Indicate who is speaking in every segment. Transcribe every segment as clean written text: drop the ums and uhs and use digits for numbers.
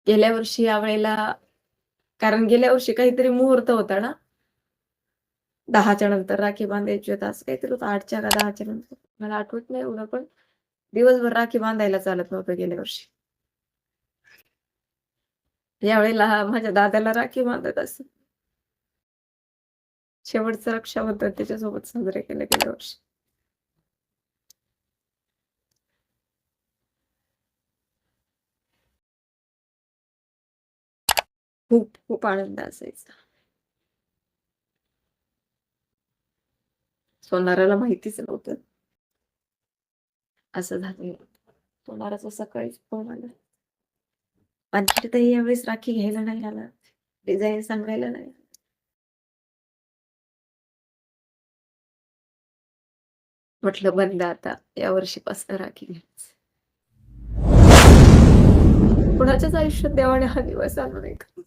Speaker 1: गेल्या वर्षी यावेळेला कारण गेल्या वर्षी काहीतरी मुहूर्त होता ना, 10च्या नंतर राखी बांधायची होती असं काहीतरी होतं 8च्या का 10च्या नंतर. मला आठवत नाही एवढं पण दिवसभर राखी बांधायला चालत नव्हतं गेल्या वर्षी. यावेळेला माझ्या दादाला राखी बांधत असते. शेवटचं रक्षाबंधन त्याच्यासोबत साजरे केलं गेल्या वर्षी. खूप खूप आनंद असायचा. सोनाराला माहितीच नव्हतं असं झालं. सोनाराचा सकाळीच फोन आला. आणखी ताई यावेळेस राखी घ्यायला नाही आला. डिझाईन सांगायला नाही. म्हटलं बंद आता या वर्षीपासून राखी घ्यायचं. कुणाच्याच आयुष्यात देवाने हा दिवस आणू नये का?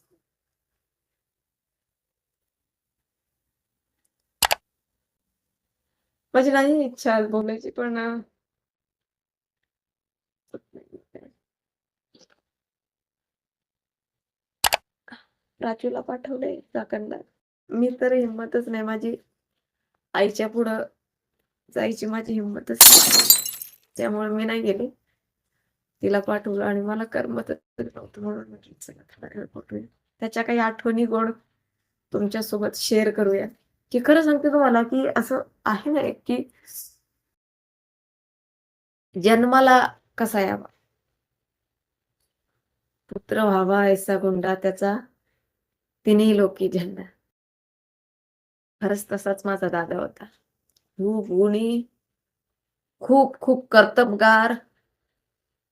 Speaker 1: माझी नाही इच्छा आज बोलायची पण प्राचूला पाठवलंय चाकणला. मी तर हिंमतच नाही माझी आईच्या पुढं जायची माझी हिंमतच नाही. त्यामुळे मी नाही गेले. तिला पाठवलं आणि मला करमतच नव्हतं म्हणून म्हटलं चला थोडा वेळ पाठवूया. त्याच्या काही आठवणी गोड तुमच्यासोबत शेअर करूया. की खरं सांगते तुम्हाला की असं आहे ना एक की जन्माला कसा यावा? पुत्र व्हावा ऐसा गुंडा त्याचा तिन्ही लोकी झंडा. खरंच तसाच माझा दादा होता. खूप गुणी, खूप खूप कर्तबगार.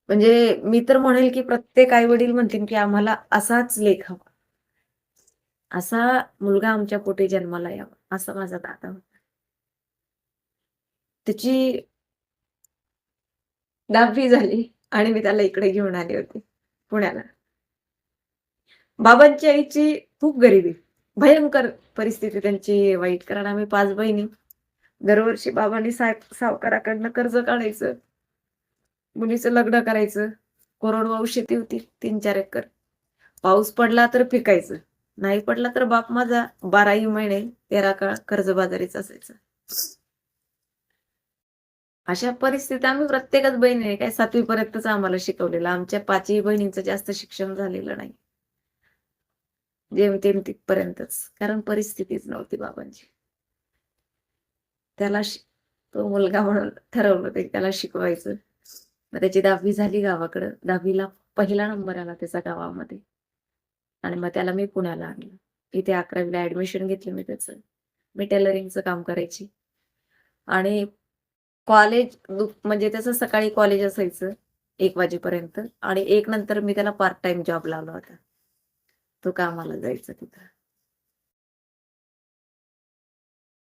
Speaker 1: म्हणजे मी तर म्हणेल की प्रत्येक आई-वडील म्हणतील की आम्हाला असाच लेक हवा. असा मुलगा आमच्या पोटी जन्माला यावा, असा माझा दादा होता. त्याची 10वी झाली आणि मी त्याला इकडे घेऊन आले होते पुण्याला. बाबांची आईची खूप गरिबी. भयंकर परिस्थिती त्यांची वाईट. कारण आम्ही 5 बहिणी. दरवर्षी बाबांनी सावकाराकडनं कर्ज काढायचं. मुलीचं लग्न करायचं. कोरडवाहू शेती होती 3-4 एकर. पाऊस पडला तर पिकायचं. नाही पडला तर बाप माझा 12ही महिने 13 काळ कर्जबाजारीच असायचा. अशा परिस्थितीत आम्ही प्रत्येकच बहिणीने काय 7वी पर्यंतच आम्हाला शिकवलेलं. आमच्या 5ही बहिणींचं जास्त शिक्षण झालेलं नाही. जेमतेम तिथपर्यंतच. कारण परिस्थितीच नव्हती बाबांची. त्याला तो मुलगा म्हणून ठरवलं होतं की त्याला शिकवायचं. मग त्याची 10वी झाली गावाकडं. 10वीला पहिला नंबर आला त्याचा गावामध्ये. आणि मग त्याला मी पुण्याला आणलं. इथे 11वीला ऍडमिशन घेतलं मी त्याचं. मी टेलरिंगचं काम करायची. आणि कॉलेज म्हणजे त्याचं सकाळी कॉलेज असायचं 1 वाजेपर्यंत आणि 1 नंतर मी त्याला पार्ट टाइम जॉब लावला होता. तो कामाला जायचा तिथं.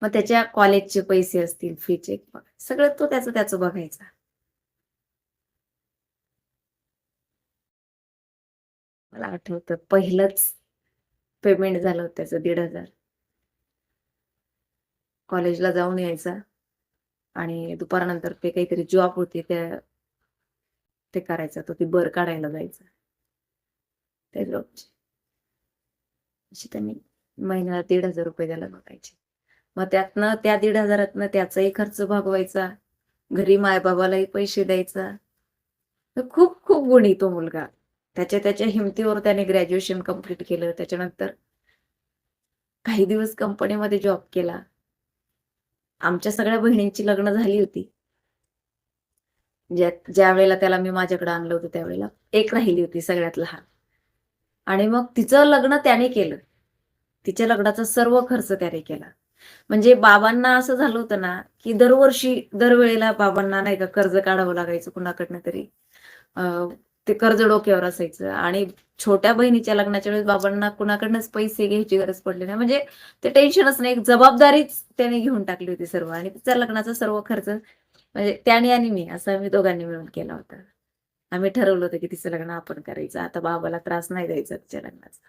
Speaker 1: मग त्याच्या कॉलेजचे पैसे असतील, फीचे सगळं तो त्याचं बघायचा. मला आठवतं पहिलंच पेमेंट झालं होतं त्याचं 1,500. कॉलेजला जाऊन यायचा आणि दुपारनंतर ते काहीतरी जॉब होती ते करायचा. तो ती बर काढायला जायचा. त्या जॉबची. अशी त्यांनी महिन्याला 1,500 रुपये त्याला बघायचे. मग त्यातनं त्या 1,500तनं त्याचाही खर्च भागवायचा. घरी मायबाबालाही पैसे द्यायचा. तर खूप खूप गुणी तो मुलगा. त्याच्या हिमतीवर त्याने ग्रॅज्युएशन कंप्लीट केलं. त्याच्यानंतर काही दिवस कंपनीमध्ये जॉब केला. आमच्या सगळ्या बहिणींची लग्न झाली होती. ज्या वेळेला त्याला मी माझ्याकडे आणलं होतं त्यावेळेला एक राहिली होती सगळ्यात लहान. आणि मग तिचं लग्न त्याने केलं. तिच्या लग्नाचा सर्व खर्च त्याने केला. म्हणजे बाबांना असं झालं होतं ना, की दरवेळेला बाबांना नाही का कर्ज काढावं लागायचं कुणाकडनं तरी. ते कर्ज डोक्यावर असायचं आणि छोट्या बहिणीच्या लग्नाच्या वेळेस बाबांना कुणाकडनंच पैसे घ्यायची गरज पडली नाही. म्हणजे ते टेन्शनच नाही. एक जबाबदारीच त्याने घेऊन टाकली होती सर्व आणि तिचा लग्नाचा सर्व खर्च म्हणजे त्याने आणि मी असं आम्ही दोघांनी मिळून केला होता. आम्ही ठरवलं होतं की तिचं लग्न आपण करायचं. आता बाबाला त्रास नाही द्यायचा तिच्या लग्नाचा.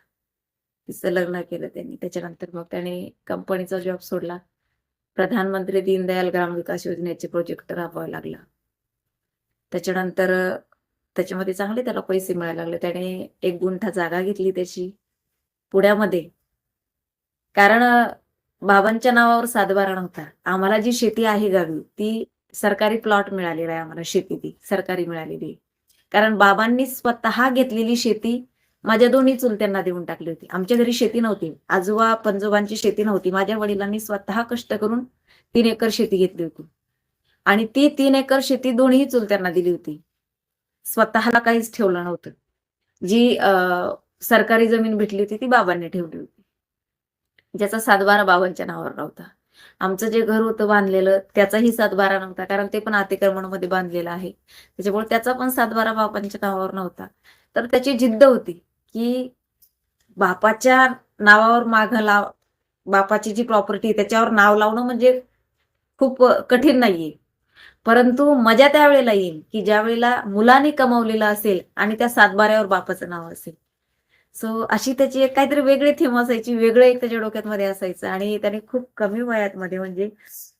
Speaker 1: तिचं लग्न केलं त्यांनी. त्याच्यानंतर मग त्याने कंपनीचा जॉब सोडला. प्रधानमंत्री दीनदयाल ग्राम विकास योजनेचे प्रोजेक्ट राबवायला लागला. त्याच्यानंतर त्याच्यामध्ये चांगले त्याला पैसे मिळायला लागले. त्याने 1 गुंठा जागा घेतली त्याची पुण्यामध्ये. कारण बाबांच्या नावावर सातबारा नव्हता. आम्हाला जी शेती आहे गावी ती सरकारी प्लॉट मिळालेला आहे आम्हाला, शेती ती सरकारी मिळालेली आहे. कारण बाबांनी स्वतः घेतलेली शेती माझ्या दोन्ही चुलत्यांना देऊन टाकली होती. आमच्या घरी शेती नव्हती. आजोबा पंजोबांची शेती नव्हती. माझ्या वडिलांनी स्वतः कष्ट करून 3 एकर शेती घेतली होती. आणि ती 3 एकर शेती दोन्ही चुलत्यांना दिली होती. स्वतःला काहीच ठेवलं नव्हतं. जी सरकारी जमीन भेटली होती ती बाबांनी ठेवली होती. ज्याचा सातबारा बाबांच्या नावावर नव्हता. आमचं जे घर होतं बांधलेलं त्याचाही सातबारा नव्हता, कारण ते पण अतिक्रमणमध्ये बांधलेलं आहे. त्याच्यामुळे त्याचा पण सातबारा बाबांच्या नावावर नव्हता. तर त्याची जिद्द होती की बापाच्या नावावर मागं लाव, बापाची जी प्रॉपर्टी त्याच्यावर नाव लावणं म्हणजे खूप कठीण नाहीये. परंतु मजा त्यावेळेला येईल की ज्या वेळेला मुलाने कमावलेलं असेल आणि त्या सातबाऱ्यावर बापाचं नाव असेल. सो अशी त्याची एक काहीतरी वेगळी थीम असायची, वेगळं एक त्याच्या डोक्यामध्ये असायचं. आणि त्याने खूप कमी वयामध्ये म्हणजे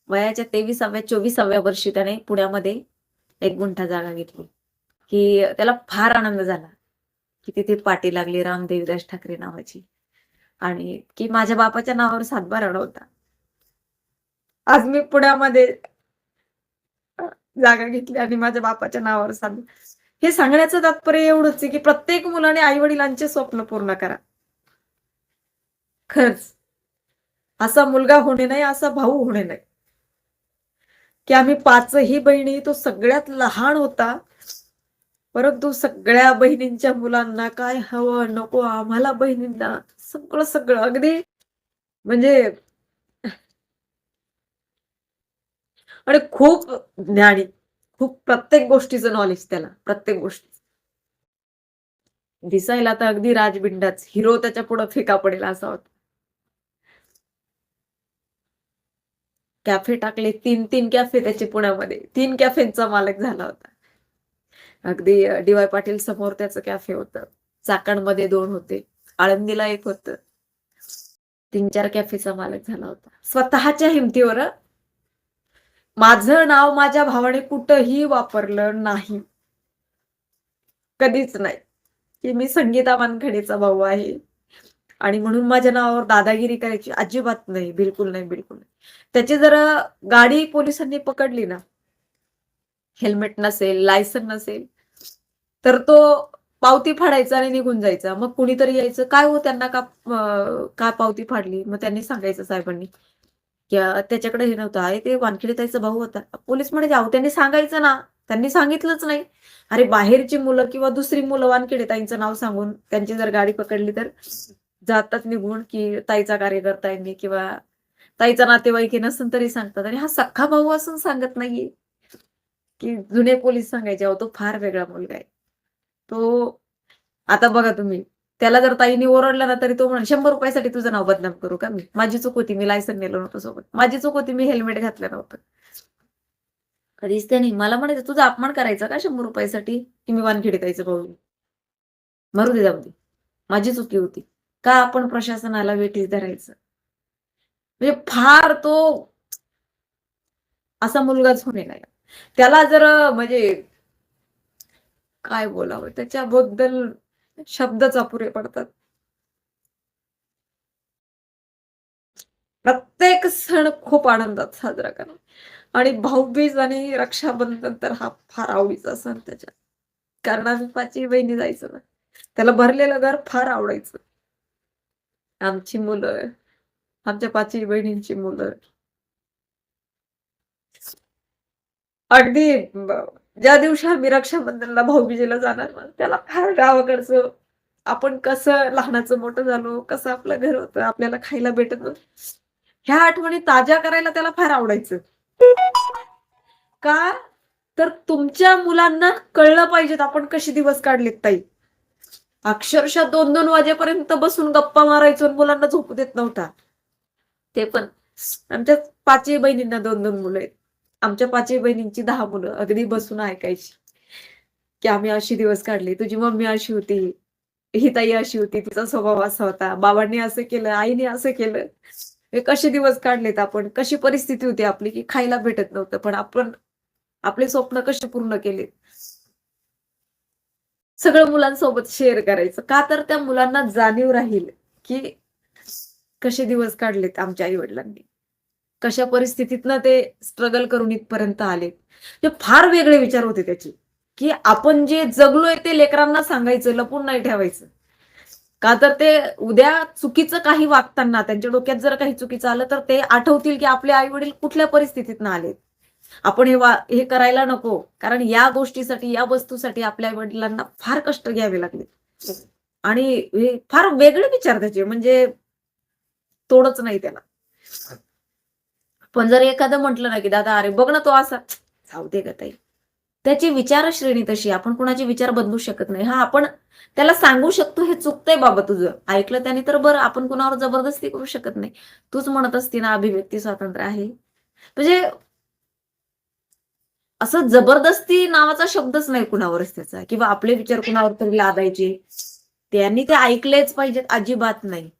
Speaker 1: वयाच्या 23व्या-24व्या वर्षी त्याने पुण्यामध्ये 1 गुंठा जागा घेतली. की त्याला फार आनंद झाला की तिथे पाटी लागली रामदेवदास ठाकरे नावाची, आणि की माझ्या बापाच्या नावावर सातबारा नव्हता. आज मी पुण्यामध्ये जागा घेतली आणि माझ्या बापाच्या नावावर हे सांगण्याचं तात्पर्य एवढंच आहे की प्रत्येक मुलाने आई वडिलांचे स्वप्न पूर्ण करा. खरंच असा मुलगा होणे नाही, असा भाऊ होणे नाही. की आम्ही 5ही बहिणी, तो सगळ्यात लहान होता. परंतु सगळ्या बहिणींच्या मुलांना काय हवं नको, आम्हाला बहिणींना सगळं सगळं अगदी म्हणजे, आणि खूप ज्ञानी, खूप प्रत्येक गोष्टीचं नॉलेज त्याला, प्रत्येक गोष्टी. दिसायला तर अगदी राजबिंडाच, हिरो त्याच्या पुढे फिका पडेल असा होता. कॅफे टाकले, 3 कॅफे त्याचे पुण्यामध्ये, 3 कॅफेंचा मालक झाला होता. अगदी डी.वाय. पाटील समोर त्याचं कॅफे होतं. चाकणमध्ये 2 होते. आळंदीला 1 होतं. 3-4 कॅफेचा मालक झाला होता. स्वतःच्या हिमतीवर. माझं नाव माझ्या भावाने कुठंही वापरलं नाही. कधीच नाही. की मी संगीता वानखेडेचा भाऊ आहे आणि म्हणून माझ्या नावावर दादागिरी करायची अजिबात नाही. बिलकुल नाही, बिलकुल नाही. त्याची जर गाडी पोलिसांनी पकडली ना, हेल्मेट नसेल, लायसन नसेल, तर तो पावती फाडायचा आणि निघून जायचा. मग कुणीतरी यायचं, "काय हो त्यांना का पावती फाडली?" मग त्यांनी सांगायचं साहेबांनी, की त्याच्याकडे हे नव्हतं. "अरे ते वानखेडेताईचा भाऊ होता." पोलीस म्हणायचे, "अहो त्यांनी सांगायचं ना." त्यांनी सांगितलंच नाही. अरे बाहेरची मुलं किंवा दुसरी मुलं वानखेडेताईंचं नाव सांगून त्यांची जर गाडी पकडली तर जातात निघून, की ताईचा कार्यकर्ता आहे मी किंवा ताईचा नातेवाईक आहे, नसेल तरी सांगतात. आणि हा सख्खा भाऊ असून सांगत नाहीये. की जुने पोलीस सांगायचे, "अहो तो फार वेगळा मुलगा आहे." तो आता बघा तुम्ही, त्याला जर ताईने ओरडलं ना तरी तो म्हणेल, ₹100 साठी तुझं नाव बदनाम करू का मी? माझी चूक होती, मी लायसन नेलं नव्हतं सोबत. माझी चूक होती, मी हेल्मेट घातलं नव्हतं. कधीच त्याने मला म्हणायचं, "तुझा अपमान करायचा का ₹100 साठी की मी वानखेडे ताईचा भाऊ आहे?" मरू दे, जाऊ दे. माझी चुकी होती. का आपण प्रशासनाला वेठीस धरायचं? म्हणजे फार तो असा मुलगाच होणे नाही. त्याला जर म्हणजे काय बोलावं त्याच्याबद्दल शब्दच अपुरे पडतात. प्रत्येक सण खूप आनंदात साजरा करा. आणि भाऊबीज आणि रक्षाबंधन तर हा फार आवडीचा सण त्याच्या. कारण आम्ही 5ही बहिणी जायचो ना. त्याला भरलेलं घर फार आवडायचं. आमची मुलं, आमच्या 5ही बहिणींची मुलं. अगदी ज्या दिवशी आम्ही रक्षाबंधनला, भाऊबीजेला जाणार ना, त्याला फार गावाकडचं आपण कसं लहानाचं मोठं झालो, कसं आपलं घर होतं, आपल्याला खायला भेटत होतं. ह्या आठवणी ताज्या करायला त्याला फार आवडायचं. का? तर तुमच्या मुलांना कळलं पाहिजेत आपण कसे दिवस काढलेत ताई. अक्षरशः 2-2 वाजेपर्यंत बसून गप्पा मारायचो आणि मुलांना झोपू देत नव्हता. ते पण आमच्या 5ही बहिणींना 2-2 मुलं आहेत. आमच्या 5ही बहिणींची 10 मुलं. अगदी बसून ऐकायची, की आम्ही अशी दिवस काढले. तुझी मम्मी अशी होती, ही ताई अशी होती, तिचा स्वभाव असा होता. बाबांनी असं केलं, आईने असं केलं. हे कसे दिवस काढलेत आपण, कशी परिस्थिती होती आपली, की खायला भेटत नव्हतं. पण आपण आपले स्वप्न कसे पूर्ण केले. सगळं मुलांसोबत शेअर करायचं. का तर त्या मुलांना जाणीव राहील, की कसे दिवस काढलेत आमच्या आई-वडिलांनी. कशा परिस्थितीतनं ते स्ट्रगल करून इथपर्यंत आलेत. ते फार वेगळे विचार होते त्याचे, की आपण जे जगलोय ते लेकरांना सांगायचं, लपून नाही ठेवायचं. का तर ते उद्या चुकीचं काही वागताना त्यांच्या डोक्यात जर काही चुकीचं आलं, तर ते आठवतील, की आपले आई-वडील कुठल्या परिस्थितीतनं आलेत. आपण हे करायला नको. कारण या गोष्टीसाठी, या वस्तूसाठी आपल्या आई-वडिलांना फार कष्ट घ्यावे लागले. आणि हे फार वेगळे विचार त्याचे, म्हणजे तोडच नाही त्याला. पण जर एखादं म्हटलं ना, की "दादा अरे बघ ना तो असा." जाऊ दे गं ताई. त्याची विचारश्रेणी तशी आपण कुणाचे विचार बदलू शकत नाही. हां, आपण त्याला सांगू शकतो, "हे चुकतंय बाबा तुझं." ऐकलं त्याने तर बरं, आपण कुणावर जबरदस्ती करू शकत नाही. तूच म्हणत असती ना, अभिव्यक्ती स्वातंत्र्य आहे. म्हणजे असं जबरदस्ती नावाचा शब्दच नाही कुणावरच त्याचा किंवा आपले विचार कुणावर तरी लादायचे. त्यांनी ते ऐकलेच पाहिजेत अजिबात नाही.